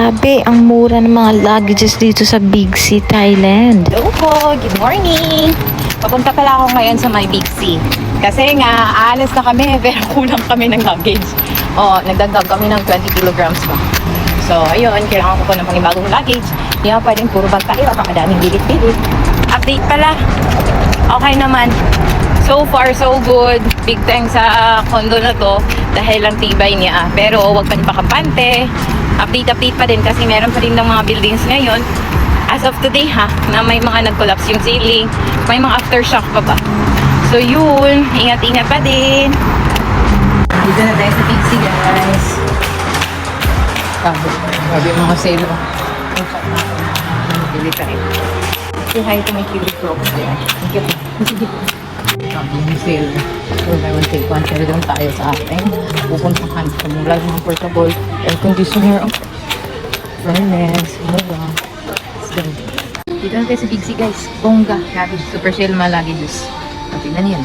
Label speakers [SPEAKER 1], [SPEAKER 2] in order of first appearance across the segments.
[SPEAKER 1] Grabe, ang mura ng mga luggages dito sa Big C, Thailand.
[SPEAKER 2] Hello po, good morning. Papunta pala ako ngayon sa my Big C. Kasi nga, aalis na kami, pero kulang kami ng luggage. Nagdagdag kami ng 20 kilograms pa. So, ayun, kailangan ko po ng panibagong luggage. Hindi ako pwedeng puro bag tayo, kakadaming bilit-bilit. Update pala. Okay naman. So far, so good. Big thanks sa condo na to dahil lang tibay niya. Pero huwag pa ipakampante. Update pa din kasi meron pa rin ng mga buildings ngayon. As of today na may mga nag-collapse yung ceiling. May mga aftershock pa ba. So yun, ingat-ingat pa din. Dito na tayo sa Big C, guys. Grabe yung mga sale. Pili tayo. Say hi to my cute folks there. Thank you. Grabe yung sale. So, buy one take one. Pero doon tayo sa ating pupuntahan. Kamula yung mga portable air conditioner. Furnace. Let's go. Dito na tayo sa Big C, guys. Bongga. Grabe. Super sale mga luggages. Tingnan yan.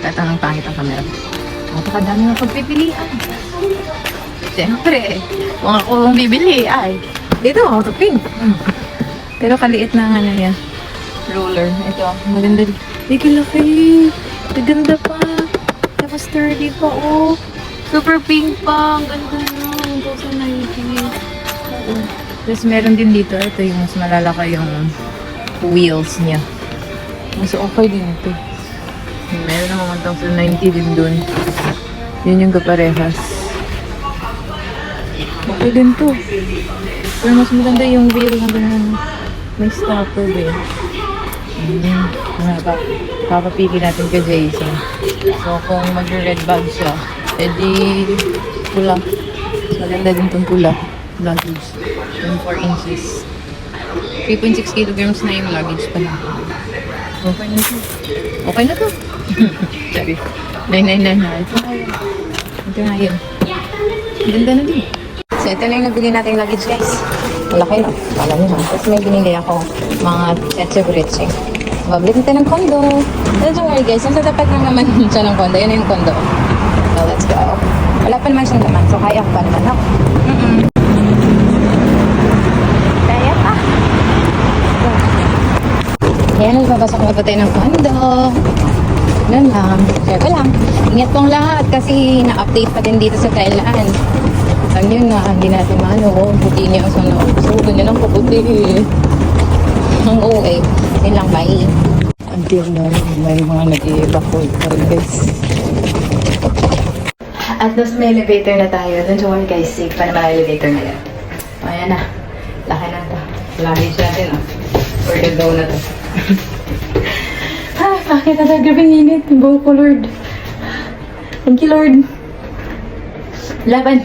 [SPEAKER 2] Tatanong pangit ang camera. Napakadami ng pagpipilian. Siyempre, kung ako bibili, dito ako ito pink. Pero kaliit na ano yan. Roller. Ito, maganda. Laki. Maganda pa. Tapos sturdy pa, Super pink pa. Ang ganda na. Ang puso na yun. Tapos meron din dito. Ito yung mas malalaki yung wheels niya. Mas okay din ito. Meron naman 1,090 din dun. Yun yung kaparehas. Okay din to. Pero mas maganda yung wheel na may stopper ba yun. Papapili natin kay Jason. So kung mag-red bag siya, edi pula. Mas maganda din itong pula. Luggage. 24 inches. 3.6 kilograms na yung luggage pa lang. Okay na to. Okay na to. Sorry. 999 na. Ito nga yun. Ganda na din. So, ito na yung nabili natin luggage, guys. Malaki na. Alam nyo. Tapos may binili ako mga sets of Ritchie. Babalik natin ng condo. Don't worry, guys. Nasa tapat lang naman siya ng condo. Yan yung condo. So, let's go. Wala pa naman siyang laman. So, kaya ko pa naman ako. Kaya pa. Ayan, nagpapasok na po tayo ng condo. Ganun lang. Kaya lang. Ingat pong lahat kasi na-update pa din dito sa Thailand. Alam nyo na, hindi natin maano. Puti niya ang sana. So, ganyan ang kaputi. Ang OA. Yun lang, bye. Until na may mga nag-evacuate pa rin, guys. At nasa may elevator na tayo. Don't worry, guys. Safe pa naman ang elevator na yan. Ayan na. Laki na ito. Luggage natin, For the go na to. Bakit na grabing init? Go po, Lord. Thank you, Lord. Laban.